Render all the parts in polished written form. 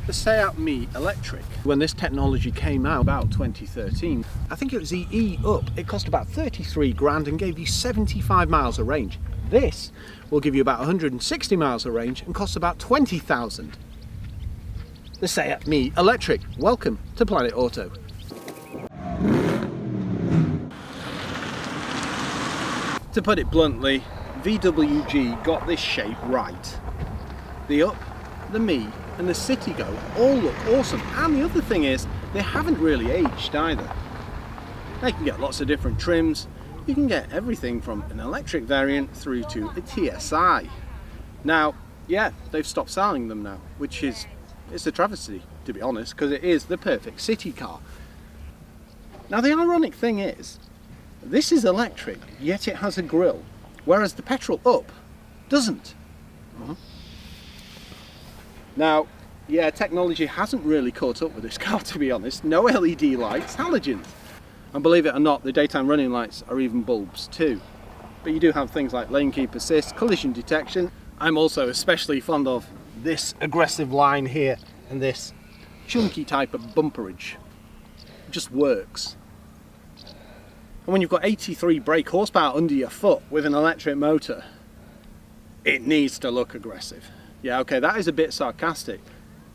the Seat Me Electric. When this technology came out about 2013, I think it was the E Up. It cost about 33 grand and gave you 75 miles of range. This will give you about 160 miles of range and costs about 20,000. The Seat Me Electric. Welcome to Planet Auto. To put it bluntly, VWG got this shape right. The Up, the Me and the City Go all look awesome, and the other thing is they haven't really aged either. They can get lots of different trims. You can get everything from an electric variant through to a TSI. Now, yeah, they've stopped selling them now, which is, it's a travesty, to be honest, because it is the perfect city car. Now the ironic thing is, this is electric, yet it has a grille, whereas the petrol Up doesn't. Now, yeah, technology hasn't really caught up with this car, to be honest. No LED lights, halogens. And believe it or not, the daytime running lights are even bulbs too. But you do have things like lane keep assist, collision detection. I'm also especially fond of this aggressive line here and this chunky type of bumperage. It just works. And when you've got 83 brake horsepower under your foot with an electric motor, it needs to look aggressive. Yeah, okay, that is a bit sarcastic.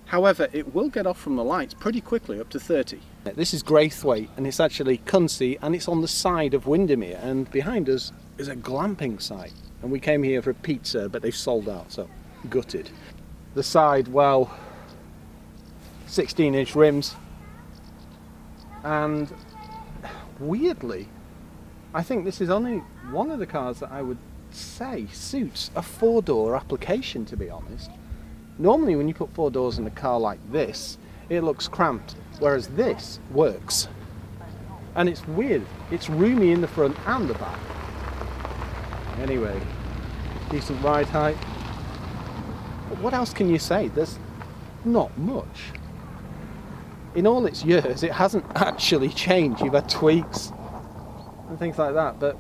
However, it will get off from the lights pretty quickly, up to 30. This is Graithwaite, and it's actually Cunsey, and it's on the side of Windermere, and behind us is a glamping site. And we came here for a pizza, but they've sold out, so gutted. The side, well, 16-inch rims, and weirdly, I think this is only one of the cars that I would say suits a four-door application, to be honest. Normally when you put four doors in a car like this, it looks cramped, whereas this works. And it's weird, it's roomy in the front and the back. Anyway, decent ride height. But what else can you say? There's not much. In all its years, it hasn't actually changed. You've had tweaks and things like that, but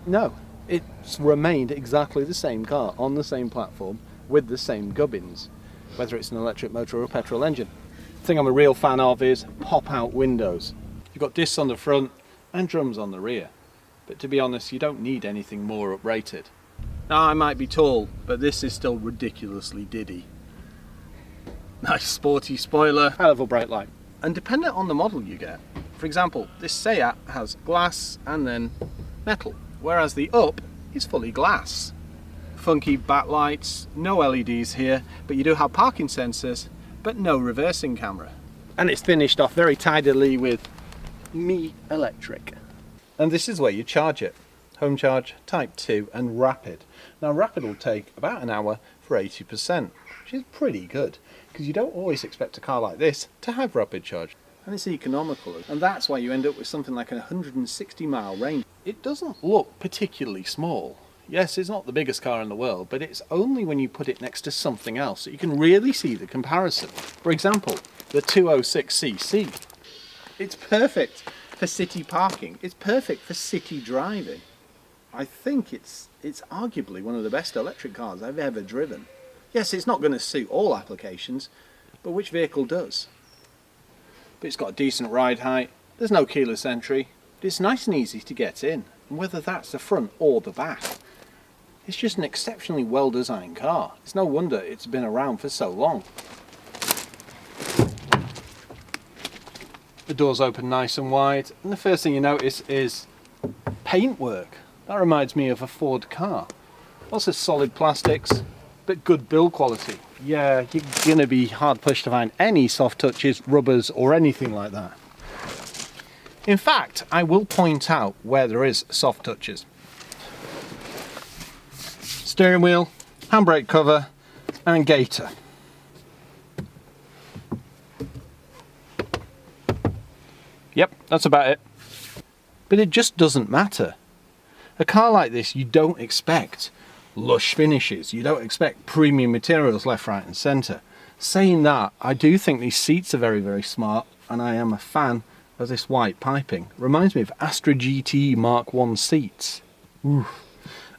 no, it's remained exactly the same car on the same platform with the same gubbins, whether it's an electric motor or a petrol engine. The thing I'm a real fan of is pop-out windows. You've got discs on the front and drums on the rear, but to be honest, you don't need anything more uprated. Now, I might be tall, but this is still ridiculously diddy. Nice sporty spoiler, hell of a bright light. And dependent on the model you get, for example, this Seat has glass and then metal, whereas the Up is fully glass. Funky backlights, no LEDs here, but you do have parking sensors, but no reversing camera. And it's finished off very tidily with Me Electric. And this is where you charge it. Home charge, Type 2 and Rapid. Now Rapid will take about an hour for 80%, which is pretty good, because you don't always expect a car like this to have rapid charge. And it's economical, and that's why you end up with something like a 160 mile range. It doesn't look particularly small. Yes, it's not the biggest car in the world, but it's only when you put it next to something else that you can really see the comparison. For example, the 206cc. It's perfect for city parking. It's perfect for city driving. I think it's arguably one of the best electric cars I've ever driven. Yes, it's not going to suit all applications, but which vehicle does? But it's got a decent ride height, there's no keyless entry, but it's nice and easy to get in, and whether that's the front or the back. It's just an exceptionally well designed car. It's no wonder it's been around for so long. The doors open nice and wide, and the first thing you notice is paintwork. That reminds me of a Ford car. Also solid plastics, but good build quality. Yeah, you're going to be hard pushed to find any soft touches, rubbers or anything like that. In fact, I will point out where there is soft touches. Steering wheel, handbrake cover and gaiter. Yep, that's about it. But it just doesn't matter. A car like this you don't expect lush finishes, you don't expect premium materials left, right and centre. Saying that, I do think these seats are very, very smart, and I am a fan of this white piping. Reminds me of Astra GT Mark 1 seats. Oof.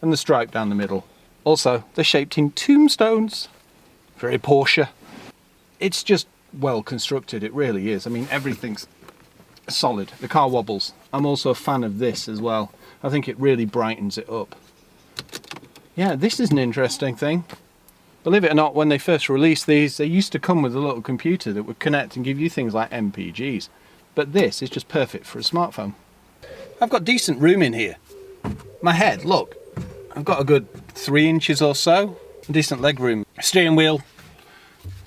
And the stripe down the middle. Also, they're shaped in tombstones. Very Porsche. It's just well constructed, it really is. I mean, everything's solid. The car wobbles. I'm also a fan of this as well. I think it really brightens it up. Yeah, this is an interesting thing. Believe it or not, when they first released these, they used to come with a little computer that would connect and give you things like MPGs. But this is just perfect for a smartphone. I've got decent room in here. My head, look, I've got a good 3 inches or so. Decent leg room. Steering wheel,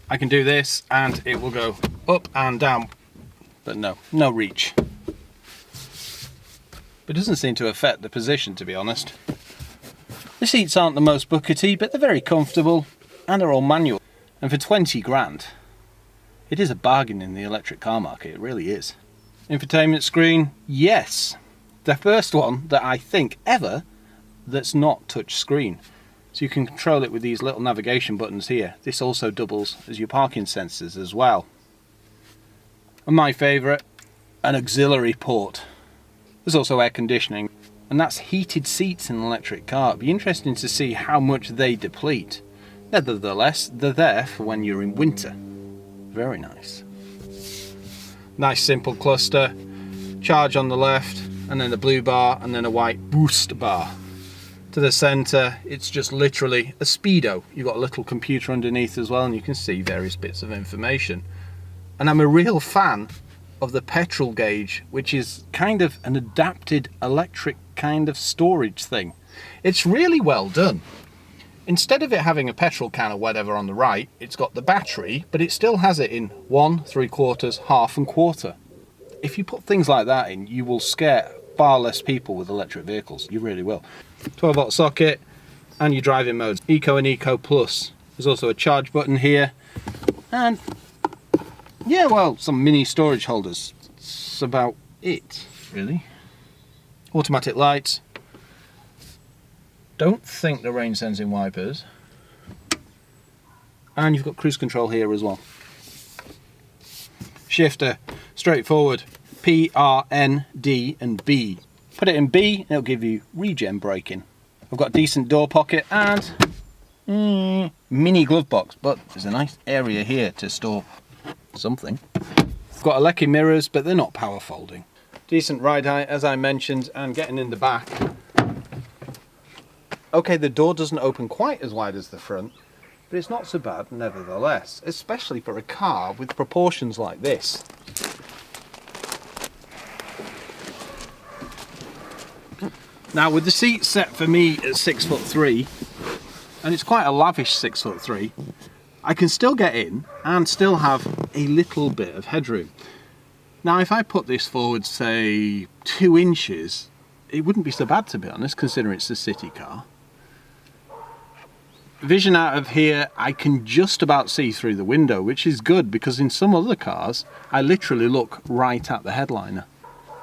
I can do this and it will go up and down. But no reach. But it doesn't seem to affect the position, to be honest. The seats aren't the most buckety, but they're very comfortable and they're all manual. And for 20 grand, it is a bargain in the electric car market, it really is. Infotainment screen, yes. The first one that I think ever that's not touch screen. So you can control it with these little navigation buttons here. This also doubles as your parking sensors as well. And my favourite, an auxiliary port. There's also air conditioning, and that's heated seats in an electric car. It'd be interesting to see how much they deplete. Nevertheless, they're there for when you're in winter. Very nice. Nice simple cluster. Charge on the left, and then a blue bar, and then a white boost bar. To the centre, it's just literally a speedo. You've got a little computer underneath as well, and you can see various bits of information. And I'm a real fan of the petrol gauge, which is kind of an adapted electric kind of storage thing. It's really well done. Instead of it having a petrol can or whatever on the right, it's got the battery, but it still has it in 1, 3/4, half and quarter. If you put things like that in, you will scare far less people with electric vehicles. You really will. 12-volt socket and your driving modes, Eco and Eco Plus. There's also a charge button here, and yeah, well, some mini storage holders. That's about it, really. Automatic lights. Don't think the rain sensing wipers. And you've got cruise control here as well. Shifter, straightforward. P, R, N, D and B. Put it in B and it'll give you regen braking. I've got a decent door pocket and mini glove box, but there's a nice area here to store something. I've got Aleki mirrors, but they're not power folding. Decent ride height, as I mentioned, and getting in the back. Okay, the door doesn't open quite as wide as the front, but it's not so bad nevertheless, especially for a car with proportions like this. Now, with the seat set for me at 6'3", and it's quite a lavish 6'3", I can still get in and still have a little bit of headroom. Now, if I put this forward, say, 2 inches, it wouldn't be so bad, to be honest, considering it's a city car. Vision out of here, I can just about see through the window, which is good because in some other cars, I literally look right at the headliner.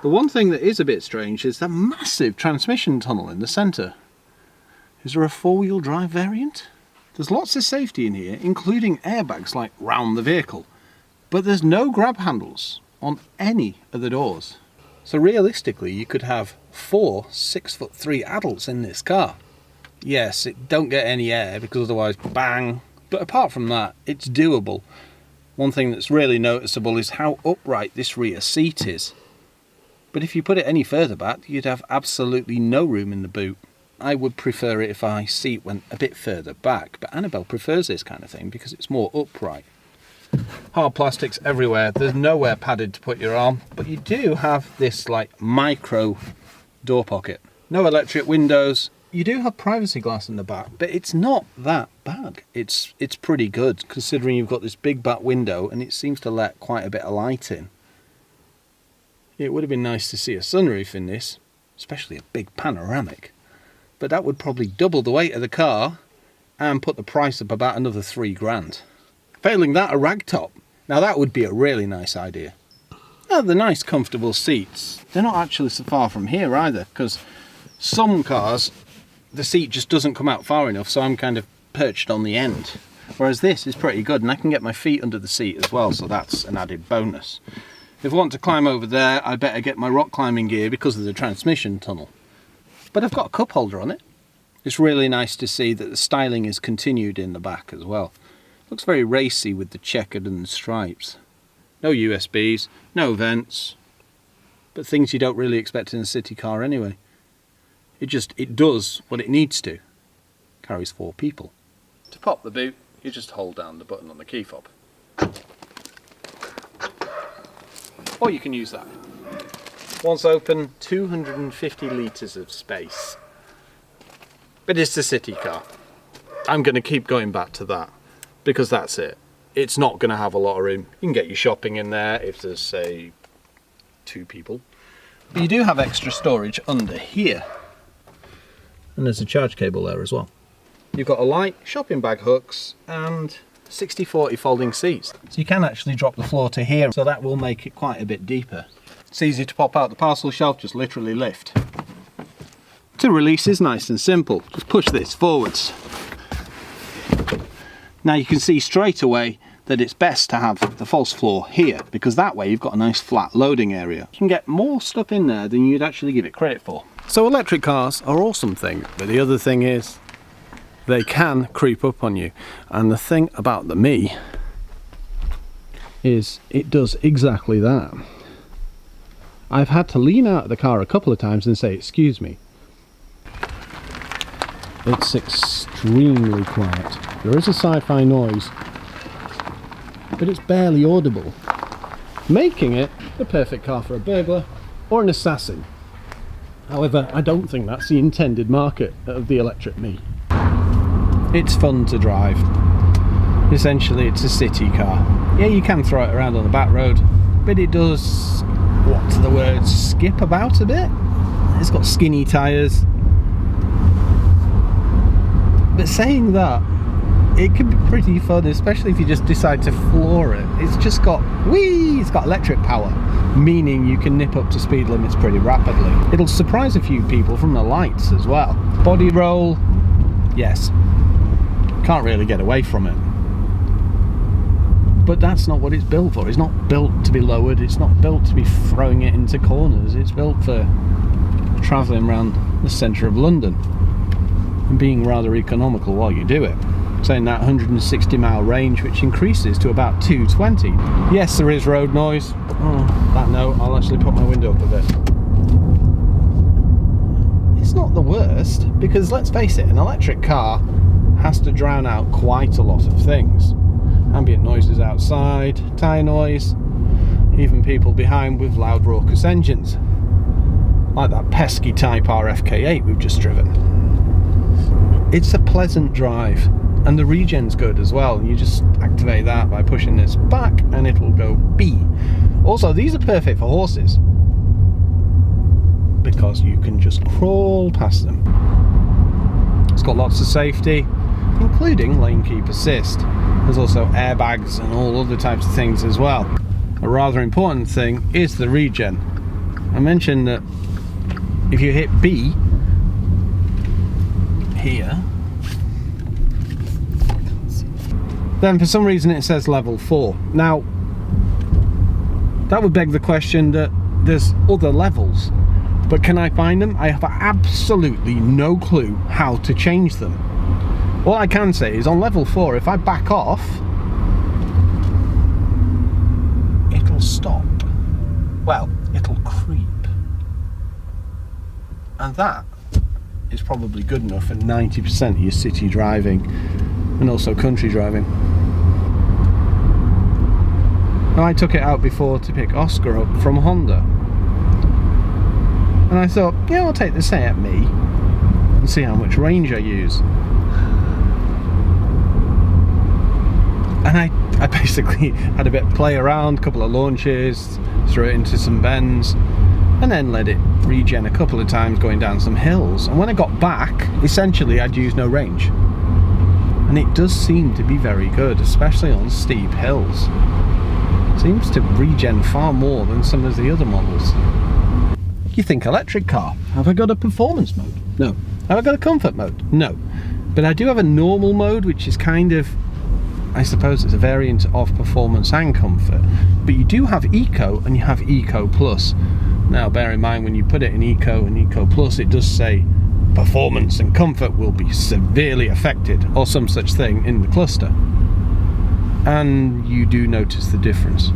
The one thing that is a bit strange is that massive transmission tunnel in the centre. Is there a 4-wheel drive variant? There's lots of safety in here, including airbags like round the vehicle, but there's no grab handles on any of the doors. So realistically, you could have 4 6'3" adults in this car. Yes, it don't get any air because otherwise bang, but apart from that, it's doable. One thing that's really noticeable is how upright this rear seat is. But if you put it any further back, you'd have absolutely no room in the boot. I would prefer it if my seat went a bit further back, but Annabelle prefers this kind of thing because it's more upright. Hard plastics everywhere, there's nowhere padded to put your arm, but you do have this like micro door pocket. No electric windows. You do have privacy glass in the back, but it's not that bad. It's pretty good considering you've got this big back window and it seems to let quite a bit of light in. It would have been nice to see a sunroof in this, especially a big panoramic, but that would probably double the weight of the car and put the price up about another 3 grand. Failing that, a ragtop. Now that would be a really nice idea. Now the nice comfortable seats, they're not actually so far from here either, because some cars the seat just doesn't come out far enough, so I'm kind of perched on the end. Whereas this is pretty good, and I can get my feet under the seat as well, so that's an added bonus. If I want to climb over there, I better get my rock climbing gear because of the transmission tunnel. But I've got a cup holder on it. It's really nice to see that the styling is continued in the back as well. Looks very racy with the checkered and the stripes. No USBs, no vents, but things you don't really expect in a city car anyway. It does what it needs to. Carries 4 people. To pop the boot, you just hold down the button on the key fob. Or you can use that. Once open, 250 litres of space. But it's a city car. I'm going to keep going back to that, because that's it. It's not going to have a lot of room. You can get your shopping in there if there's, say, 2 people. But you do have extra storage under here. And there's a charge cable there as well. You've got a light, shopping bag hooks, and 60/40 folding seats. So you can actually drop the floor to here, so that will make it quite a bit deeper. It's easy to pop out the parcel shelf, just literally lift. To release is nice and simple. Just push this forwards. Now you can see straight away that it's best to have the false floor here, because that way you've got a nice flat loading area. You can get more stuff in there than you'd actually give it credit for. So electric cars are awesome thing, but the other thing is they can creep up on you. And the thing about the Me is it does exactly that. I've had to lean out of the car a couple of times and say, excuse me. It's extremely quiet. There is a sci-fi noise, but it's barely audible, making it the perfect car for a burglar or an assassin. However, I don't think that's the intended market of the electric Me. It's fun to drive. Essentially, it's a city car. Yeah, you can throw it around on the back road, but it does, what's the word, skip about a bit. It's got skinny tyres. But saying that, it can be pretty fun, especially if you just decide to floor it. It's just got, whee, it's got electric power, meaning you can nip up to speed limits pretty rapidly. It'll surprise a few people from the lights as well. Body roll, yes, can't really get away from it. But that's not what it's built for. It's not built to be lowered, it's not built to be throwing it into corners. It's built for travelling around the centre of London and being rather economical while you do it. Saying that 160 mile range, which increases to about 220. Yes, there is road noise. That note, I'll actually put my window up a bit. It's not the worst, because let's face it, an electric car has to drown out quite a lot of things. Ambient noises outside, tyre noise, even people behind with loud raucous engines. Like that pesky Type R FK8 we've just driven. It's a pleasant drive. And the regen's good as well. You just activate that by pushing this back and it will go B. Also, these are perfect for horses, because you can just crawl past them. It's got lots of safety, including lane keep assist. There's also airbags and all other types of things as well. A rather important thing is the regen. I mentioned that if you hit B here, then for some reason it says level 4. Now, that would beg the question that there's other levels, but can I find them? I have absolutely no clue how to change them. All I can say is on level 4, if I back off, it'll stop. Well, it'll creep. And that is probably good enough for 90% of your city driving and also country driving. Now, I took it out before to pick Oscar up from Honda, and I thought, yeah, I'll take the Seat Me and see how much range I use. And I basically had a bit of play around, a couple of launches, threw it into some bends, and then let it regen a couple of times going down some hills. And when I got back, essentially I'd used no range. And it does seem to be very good, especially on steep hills. It seems to regen far more than some of the other models. You think electric car, have I got a performance mode? No. Have I got a comfort mode? No. But I do have a normal mode, which is kind of, I suppose it's a variant of performance and comfort. But you do have Eco and you have Eco Plus. Now bear in mind, when you put it in Eco and Eco Plus, it does say performance and comfort will be severely affected, or some such thing in the cluster. and you do notice the difference.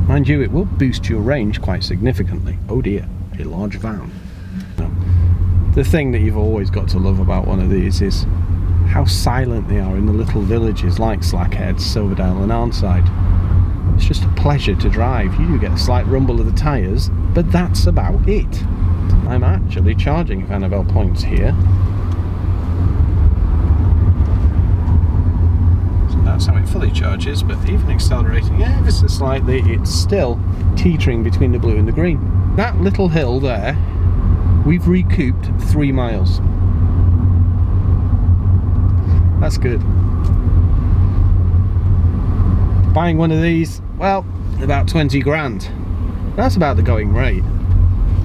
Mind you, it will boost your range quite significantly. Oh dear, a large van. The thing that you've always got to love about one of these is how silent they are in the little villages like Slackhead, Silverdale and Arnside. It's just a pleasure to drive. You do get a slight rumble of the tyres, but that's about it. I'm actually charging Vanabelle points here. So that's how it fully charges, but even accelerating ever so slightly, it's still teetering between the blue and the green. That little hill there, we've recouped 3 miles. That's good. Buying one of these, well, about 20 grand. That's about the going rate.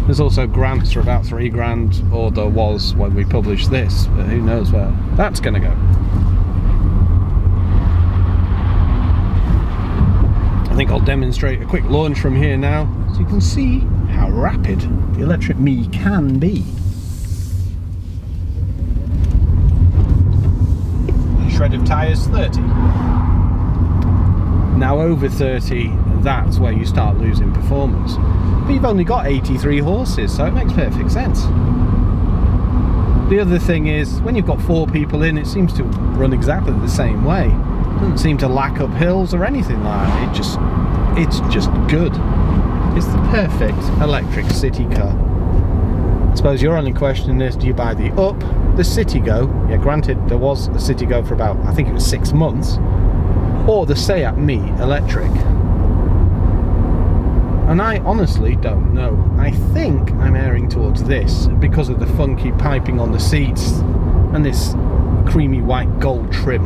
There's also grants for about 3 grand, or there was when we published this, but who knows where that's going to go. I think I'll demonstrate a quick launch from here now, so you can see how rapid the electric Me can be. Shred of tyres, 30. Now over 30, that's where you start losing performance. But you've only got 83 horses, so it makes perfect sense. The other thing is, when you've got 4 people in, it seems to run exactly the same way. It doesn't seem to lack up hills or anything like that. It's just good. It's the perfect electric city car. I suppose you're only questioning this, do you buy the Up, the Citigo? Yeah, granted, there was a Citigo for about, I think it was 6 months. Or the Seat Me electric. And I honestly don't know. I think I'm erring towards this because of the funky piping on the seats and this creamy white gold trim.